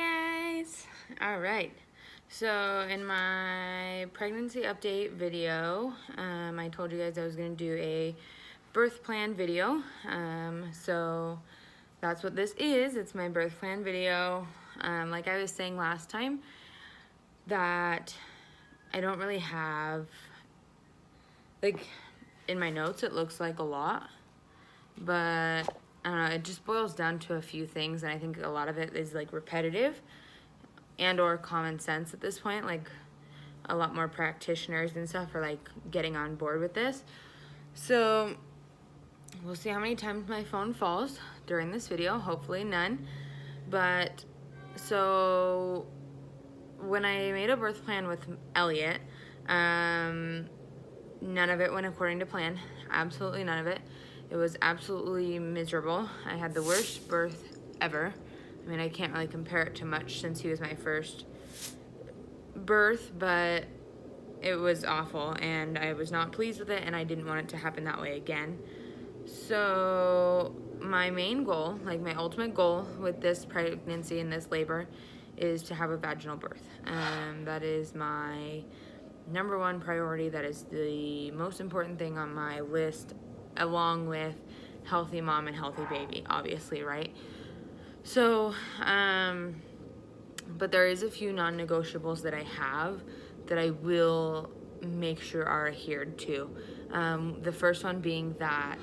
guys! Alright, so in my pregnancy update video, I told you guys I was going to do a birth plan video. So that's what this is. It's my birth plan video. Like I was saying last time, that I don't really have, like, in my notes it looks like a lot, but I don't know, it just boils down to a few things, and I think a lot of it is like repetitive and or common sense at this point. Like, a lot more practitioners and stuff are like getting on board with this. So we'll see how many times my phone falls during this video. Hopefully none. But so when I made a birth plan with Elliot, none of it went according to plan. Absolutely none of it. It was absolutely miserable. I had the worst birth ever. I mean, I can't really compare it to much since he was my first birth, but it was awful and I was not pleased with it, and I didn't want it to happen that way again. So my main goal, like my ultimate goal with this pregnancy and this labor, is to have a vaginal birth. That is my number one priority. That is the most important thing on my list, along with healthy mom and healthy baby, obviously, right? So, but there is a few non-negotiables that I have that I will make sure are adhered to. The first one being that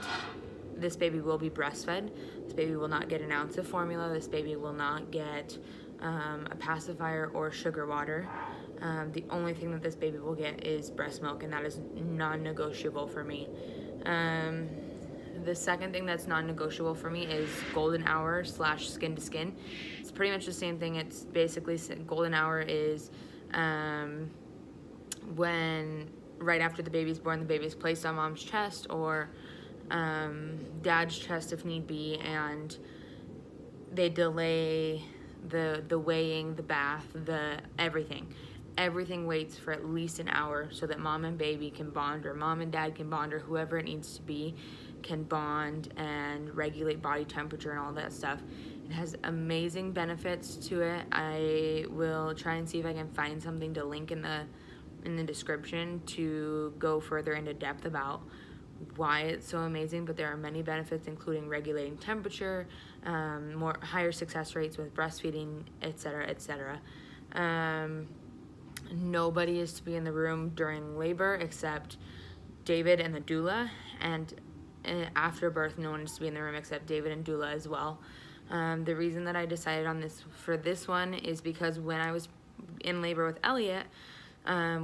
this baby will be breastfed. This baby will not get an ounce of formula. This baby will not get a pacifier or sugar water. The only thing that this baby will get is breast milk, and that is non-negotiable for me. The second thing that's non-negotiable for me is golden hour / skin to skin. It's pretty much the same thing. It's basically, golden hour is when right after the baby's born, the baby's placed on mom's chest or dad's chest if need be, and they delay the weighing, the bath, the everything. Everything waits for at least an hour so that mom and baby can bond, or mom and dad can bond, or whoever it needs to be can bond and regulate body temperature and all that stuff. It has amazing benefits to it. I will try and see if I can find something to link in the description to go further into depth about why it's so amazing, but there are many benefits, including regulating temperature, higher success rates with breastfeeding, etc., etc. Nobody is to be in the room during labor except David and the doula, and after birth no one is to be in the room except David and doula as well. The reason that I decided on this for this one is because when I was in labor with Elliot,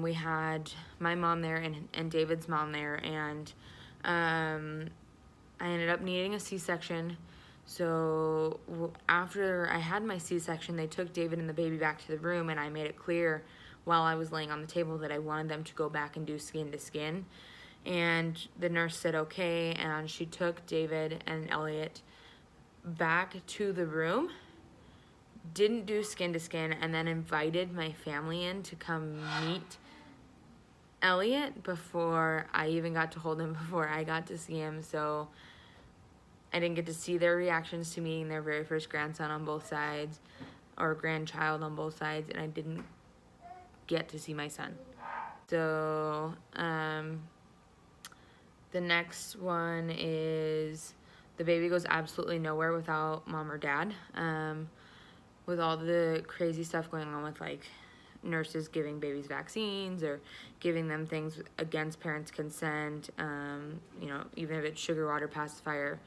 we had my mom there and David's mom there, and I ended up needing a C-section. So after I had my C-section, they took David and the baby back to the room, and I made it clear while I was laying on the table that I wanted them to go back and do skin to skin. And the nurse said okay, and she took David and Elliot back to the room, didn't do skin to skin, and then invited my family in to come meet Elliot before I even got to hold him, before I got to see him. So I didn't get to see their reactions to meeting their very first grandson on both sides, or grandchild on both sides, and I didn't get to see my son. So the next one is the baby goes absolutely nowhere without mom or dad. With all the crazy stuff going on with like nurses giving babies vaccines or giving them things against parents' consent, you know, even if it's sugar water, pacifier,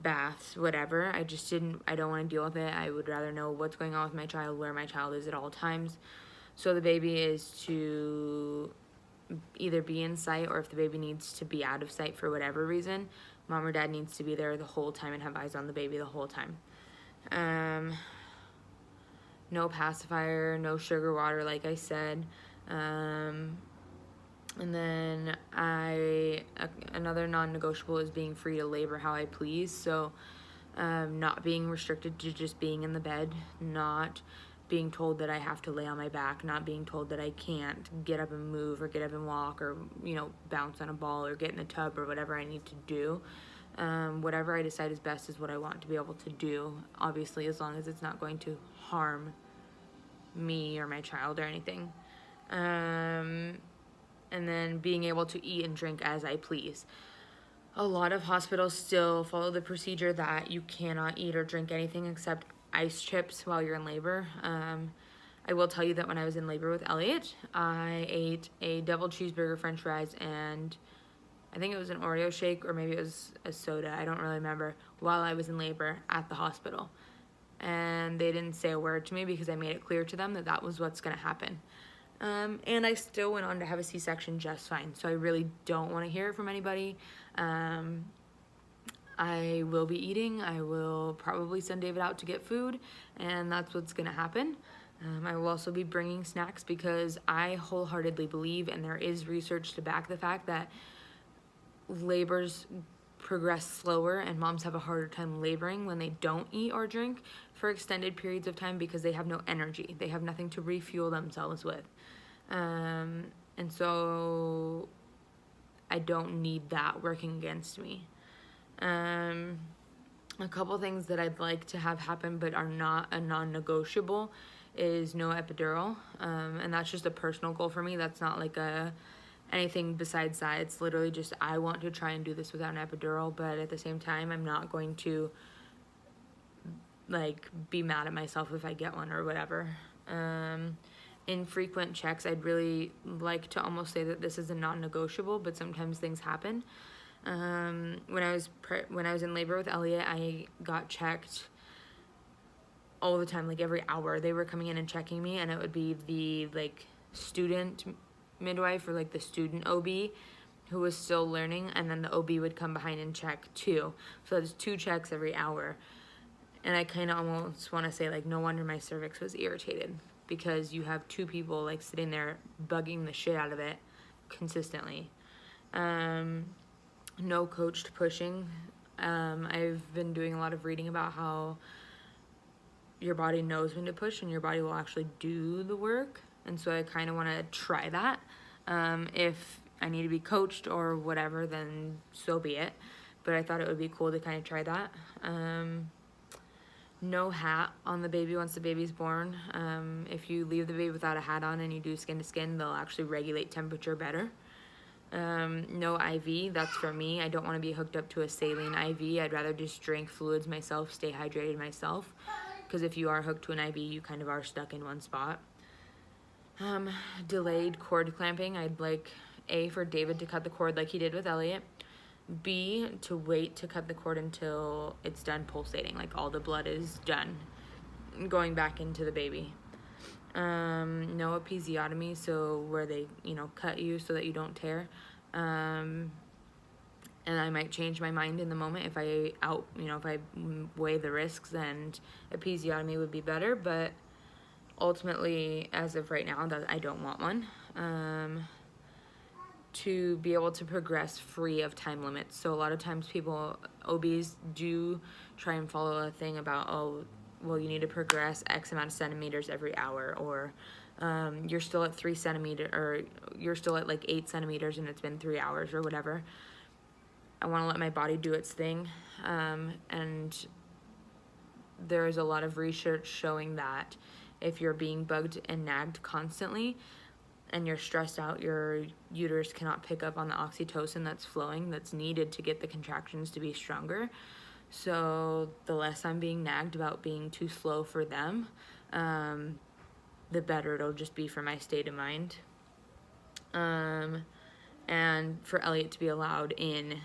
baths, whatever. I don't want to deal with it. I would rather know what's going on with my child, where my child is at all times. So the baby is to either be in sight, or if the baby needs to be out of sight for whatever reason, mom or dad needs to be there the whole time and have eyes on the baby the whole time. No pacifier, no sugar water, like I said. And then another non-negotiable is being free to labor how I please. So not being restricted to just being in the bed, not being told that I have to lay on my back, not being told that I can't get up and move or get up and walk, or, you know, bounce on a ball or get in the tub or whatever I need to do. Whatever I decide is best is what I want to be able to do, obviously, as long as it's not going to harm me or my child or anything. And then being able to eat and drink as I please. A lot of hospitals still follow the procedure that you cannot eat or drink anything except ice chips while you're in labor. I will tell you that when I was in labor with Elliot, I ate a double cheeseburger, french fries, and I think it was an Oreo shake, or maybe it was a soda, I don't really remember, while I was in labor at the hospital. And they didn't say a word to me because I made it clear to them that that was what's going to happen. And I still went on to have a C-section just fine. So I really don't want to hear it from anybody. I will be eating. I will probably send David out to get food, and that's what's going to happen. I will also be bringing snacks because I wholeheartedly believe, and there is research to back the fact, that labors progress slower and moms have a harder time laboring when they don't eat or drink for extended periods of time because they have no energy. They have nothing to refuel themselves with. And so I don't need that working against me. A couple things that I'd like to have happen but are not a non-negotiable is no epidural. And that's just a personal goal for me. That's not like anything besides that. It's literally just I want to try and do this without an epidural, but at the same time I'm not going to like be mad at myself if I get one or whatever. Infrequent checks, I'd really like to almost say that this is a non-negotiable, but sometimes things happen. When I was in labor with Elliot, I got checked all the time, like every hour. They were coming in and checking me, and it would be the like student midwife or like the student OB who was still learning, and then the OB would come behind and check too. So there's 2 checks every hour. And I kind of almost want to say, like, no wonder my cervix was irritated, because you have 2 people like sitting there bugging the shit out of it consistently. No coached pushing. I've been doing a lot of reading about how your body knows when to push and your body will actually do the work. And so I kind of want to try that. If I need to be coached or whatever, then so be it. But I thought it would be cool to kind of try that. No hat on the baby once the baby's born. If you leave the baby without a hat on and you do skin to skin, they'll actually regulate temperature better. No IV, that's for me. I don't want to be hooked up to a saline IV. I'd rather just drink fluids myself, stay hydrated myself. Because if you are hooked to an IV, you kind of are stuck in one spot. Delayed cord clamping. I'd like A, for David to cut the cord like he did with Elliot. B, to wait to cut the cord until it's done pulsating, like all the blood is done going back into the baby. No episiotomy, so where they, cut you so that you don't tear. And I might change my mind in the moment if I weigh the risks, and episiotomy would be better, but ultimately, as of right now, that I don't want one. To be able to progress free of time limits. So a lot of times OBs do try and follow a thing about, you need to progress X amount of centimeters every hour, or you're still at 3 centimeters, or you're still at like 8 centimeters and it's been 3 hours or whatever. I want to let my body do its thing. And there's a lot of research showing that if you're being bugged and nagged constantly and you're stressed out, your uterus cannot pick up on the oxytocin that's flowing, that's needed to get the contractions to be stronger. So the less I'm being nagged about being too slow for them, the better it'll just be for my state of mind. And for Elliot to be allowed in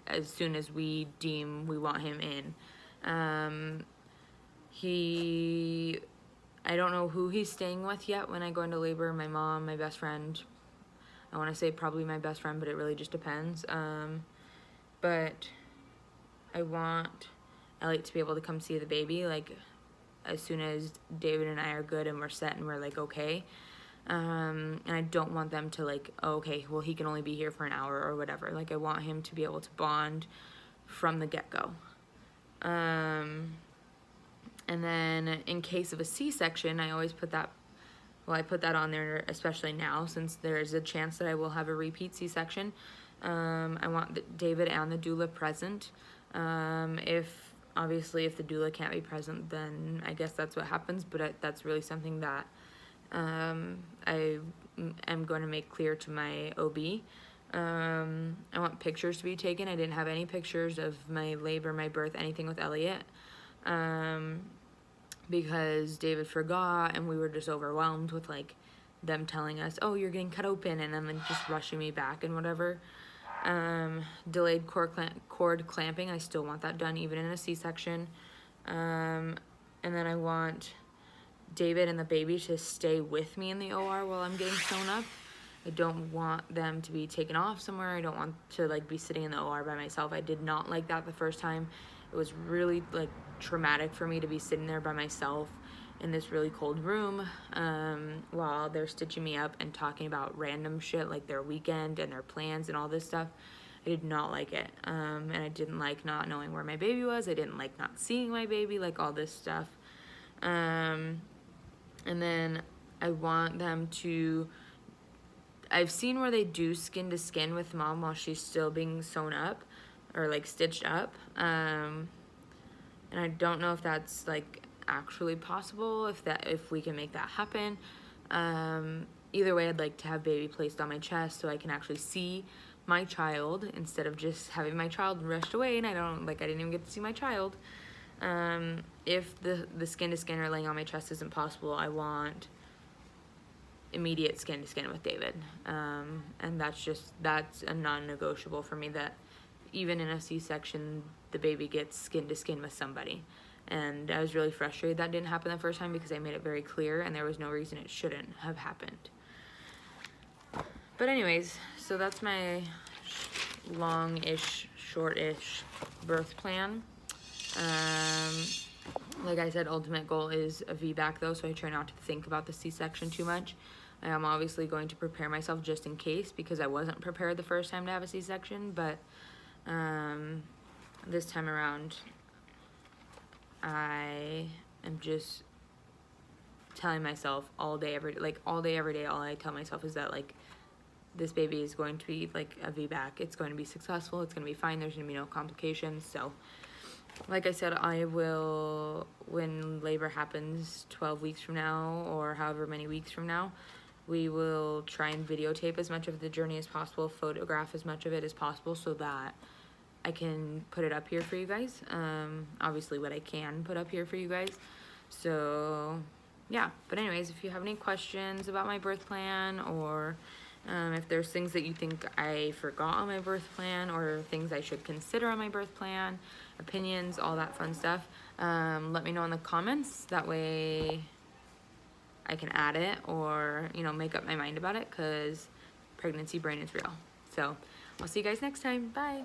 as soon as we deem we want him in. I don't know who he's staying with yet when I go into labor. My mom, my best friend. I want to say probably my best friend, but it really just depends. But I want Elliot to be able to come see the baby, like, as soon as David and I are good and we're set and we're, like, okay. And I don't want them to, like, he can only be here for an hour or whatever. Like, I want him to be able to bond from the get-go. And then in case of a C-section, I always put that, I put that on there, especially now, since there's a chance that I will have a repeat C-section. I want David and the doula present. If obviously if the doula can't be present, then I guess that's what happens, but that's really something that I am going to make clear to my OB. I want pictures to be taken. I didn't have any pictures of my labor, my birth, anything with Elliot, because David forgot, and we were just overwhelmed with like them telling us, oh, you're getting cut open, and then just rushing me back and whatever. Delayed cord clamping, I still want that done even in a C-section. And then I want David and the baby to stay with me in the OR while I'm getting sewn up. I don't want them to be taken off somewhere. I don't want to like be sitting in the OR by myself. I did not like that the first time. It was really like traumatic for me to be sitting there by myself in this really cold room while they're stitching me up and talking about random shit like their weekend and their plans and all this stuff. I did not like it. And I didn't like not knowing where my baby was. I didn't like not seeing my baby, like all this stuff. And then I want them to, I've seen where they do skin to skin with mom while she's still being sewn up or like stitched up. And I don't know if that's like actually possible, if we can make that happen. Either way, I'd like to have baby placed on my chest so I can actually see my child instead of just having my child rushed away and I didn't even get to see my child. If the skin to skin or laying on my chest isn't possible, I want immediate skin to skin with David. And that's a non-negotiable for me, that even in a C-section, the baby gets skin to skin with somebody. And I was really frustrated that didn't happen the first time because I made it very clear and there was no reason it shouldn't have happened. But anyways, so that's my long-ish, short-ish birth plan. Like I said, ultimate goal is a VBAC though, so I try not to think about the C-section too much. I am obviously going to prepare myself just in case because I wasn't prepared the first time to have a C-section, but this time around I am just telling myself all day every day, all I tell myself is that like this baby is going to be like a VBAC. It's going to be successful, it's going to be fine, there's going to be no complications. So like I said, I will, when labor happens 12 weeks from now or however many weeks from now, we will try and videotape as much of the journey as possible, photograph as much of it as possible so that I can put it up here for you guys. Obviously what I can put up here for you guys. So yeah, but anyways, if you have any questions about my birth plan, or if there's things that you think I forgot on my birth plan, or things I should consider on my birth plan, opinions, all that fun stuff, let me know in the comments. That way I can add it or, you know, make up my mind about it, because pregnancy brain is real. So I'll see you guys next time. Bye.